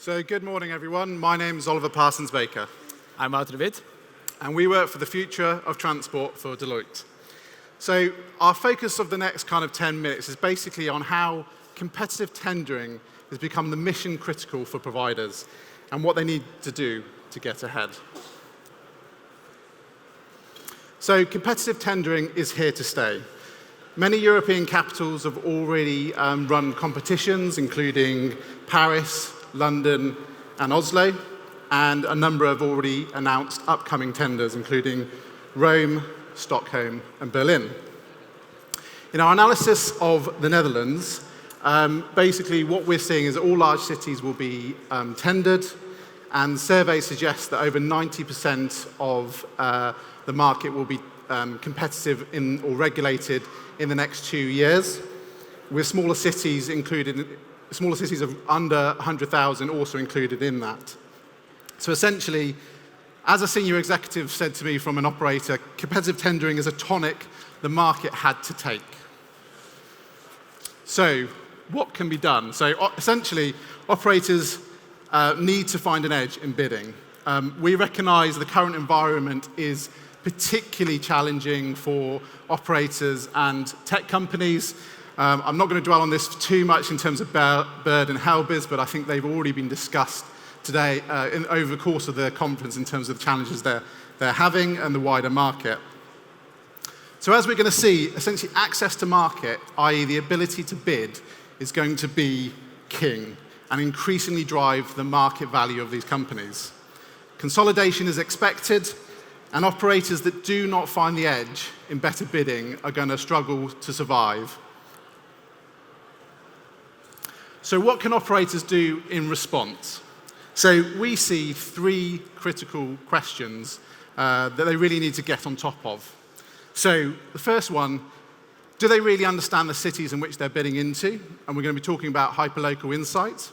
So good morning, everyone. My name is Oliver Parsons-Baker. I'm Wouter, and we work for the future of transport for Deloitte. So our focus of the next kind of 10 minutes is basically on how competitive tendering has become the mission critical for providers and what they need to do to get ahead. So competitive tendering is here to stay. Many European capitals have already run competitions, including Paris, London, and Oslo, and a number have already announced upcoming tenders, including Rome, Stockholm, and Berlin. In our analysis of the Netherlands, basically what we're seeing is that all large cities will be tendered, and surveys suggest that over 90% of the market will be competitive or regulated in the next 2 years, with smaller cities of under 100,000 also included in that. So essentially, as a senior executive said to me from an operator, competitive tendering is a tonic the market had to take. So what can be done? So essentially, operators need to find an edge in bidding. We recognize the current environment is particularly challenging for operators and tech companies. I'm not going to dwell on this too much in terms of Bird and Helbiz, but I think they've already been discussed today over the course of the conference in terms of the challenges they're having and the wider market. So as we're going to see, essentially access to market, i.e. the ability to bid, is going to be king and increasingly drive the market value of these companies. Consolidation is expected, and operators that do not find the edge in better bidding are going to struggle to survive. So what can operators do in response? So we see three critical questions that they really need to get on top of. So the first one, do they really understand the cities in which they're bidding into? And we're going to be talking about hyperlocal insights.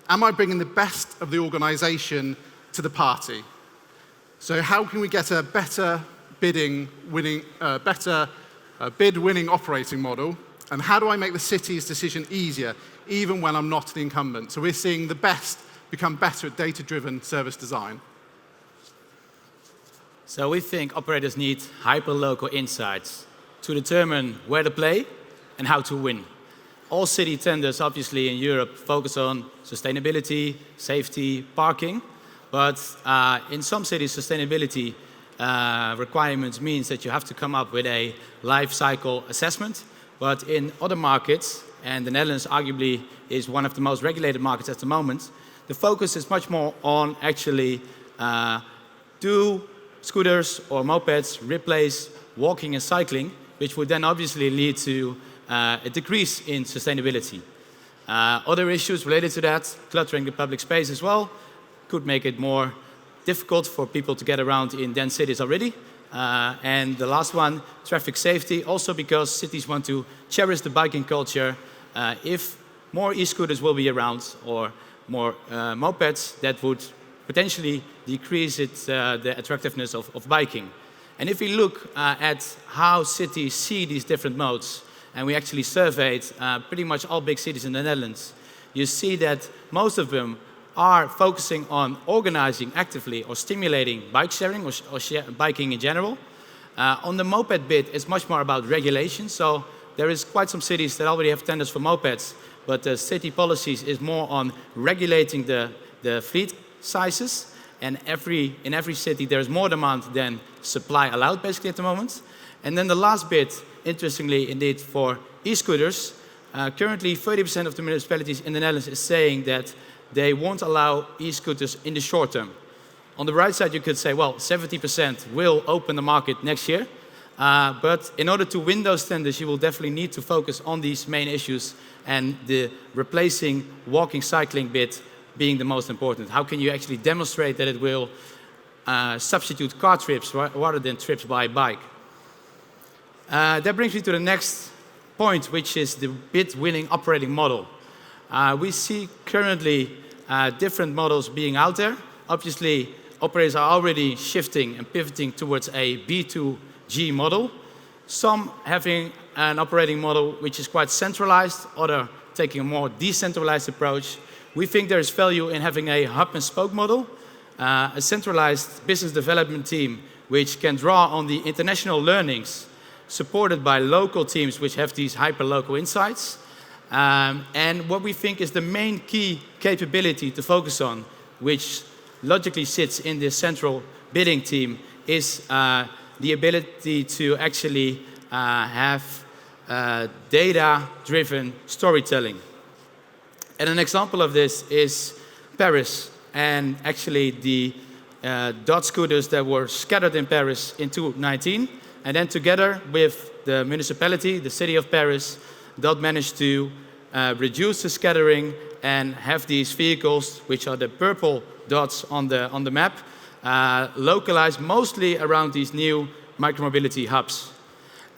Am I bringing the best of the organization to the party? So how can we get a better bid-winning operating model? And how do I make the city's decision easier, even when I'm not the incumbent? So we're seeing the best become better at data-driven service design. So we think operators need hyperlocal insights to determine where to play and how to win. All city tenders, obviously, in Europe focus on sustainability, safety, parking. But in some cities, sustainability requirements means that you have to come up with a life cycle assessment. But in other markets, and the Netherlands arguably is one of the most regulated markets at the moment, the focus is much more on actually do scooters or mopeds replace walking and cycling, which would then obviously lead to a decrease in sustainability. Other issues related to that, cluttering the public space as well, could make it more difficult for people to get around in dense cities already. And the last one, traffic safety, also because cities want to cherish the biking culture. If more e-scooters will be around or more mopeds, that would potentially decrease the attractiveness of biking. And if we look at how cities see these different modes, and we actually surveyed pretty much all big cities in the Netherlands, you see that most of them are focusing on organizing actively or stimulating bike sharing or biking in general. On the moped bit, it's much more about regulation. So there is quite some cities that already have tenders for mopeds, but the city policies is more on regulating the fleet sizes. And in every city, there is more demand than supply allowed, basically, at the moment. And then the last bit, interestingly, indeed, for e-scooters, currently 30% of the municipalities in the Netherlands is saying that they won't allow e-scooters in the short term. On the right side, you could say, well, 70% will open the market next year. But in order to win those tenders, you will definitely need to focus on these main issues and the replacing walking, cycling bit being the most important. How can you actually demonstrate that it will substitute car trips rather than trips by bike? That brings me to the next point, which is the bid-winning operating model. We see currently different models being out there. Obviously, operators are already shifting and pivoting towards a B2G model. Some having an operating model which is quite centralized, other taking a more decentralized approach. We think there is value in having a hub and spoke model, a centralized business development team which can draw on the international learnings supported by local teams which have these hyper-local insights. And what we think is the main key capability to focus on, which logically sits in this central bidding team, is the ability to actually have data-driven storytelling. And an example of this is Paris, and actually the dot scooters that were scattered in Paris in 2019, and then together with the municipality, the city of Paris, Dot managed to reduce the scattering and have these vehicles, which are the purple dots on the map, localized mostly around these new micromobility hubs.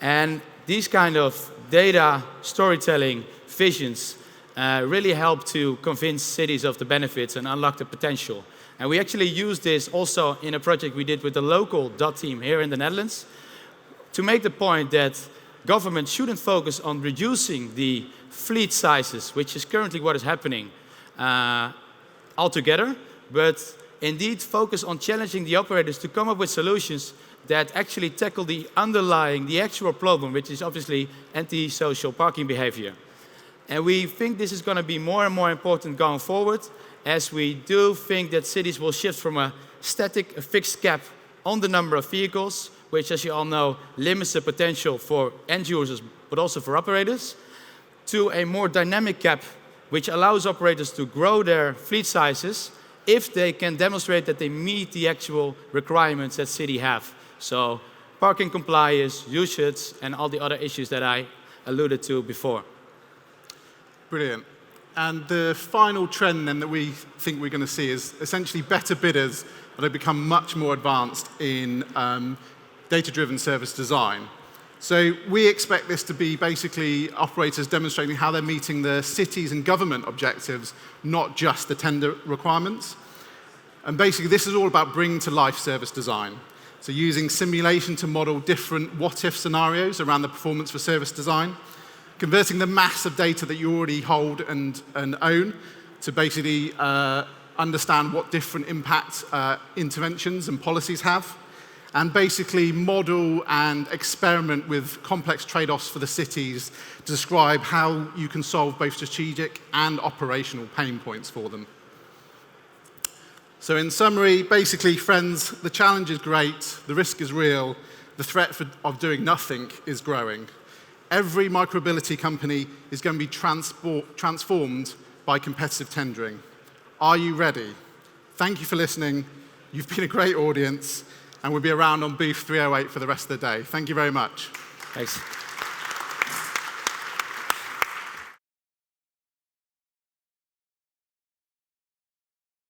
And these kind of data storytelling visions really help to convince cities of the benefits and unlock the potential. And we actually use this also in a project we did with the local DOT team here in the Netherlands to make the point that government shouldn't focus on reducing the fleet sizes, which is currently what is happening altogether, but indeed focus on challenging the operators to come up with solutions that actually tackle the underlying, the actual problem, which is obviously antisocial parking behavior. And we think this is going to be more and more important going forward, as we do think that cities will shift from a static, a fixed cap on the number of vehicles, which, as you all know, limits the potential for end users, but also for operators, to a more dynamic cap, which allows operators to grow their fleet sizes if they can demonstrate that they meet the actual requirements that cities have. So parking compliance, usage, and all the other issues that I alluded to before. Brilliant. And the final trend then that we think we're going to see is essentially better bidders that become much more advanced in data-driven service design. So we expect this to be basically operators demonstrating how they're meeting the cities and government objectives, not just the tender requirements. And basically this is all about bringing to life service design. So using simulation to model different what-if scenarios around the performance for service design, converting the mass of data that you already hold and own to basically understand what different impact interventions and policies have, and basically model and experiment with complex trade-offs for the cities to describe how you can solve both strategic and operational pain points for them. So in summary, basically, friends, the challenge is great, the risk is real, the threat of doing nothing is growing. Every micromobility company is going to be transformed by competitive tendering. Are you ready? Thank you for listening. You've been a great audience, and we'll be around on booth 308 for the rest of the day. Thank you very much. Thanks.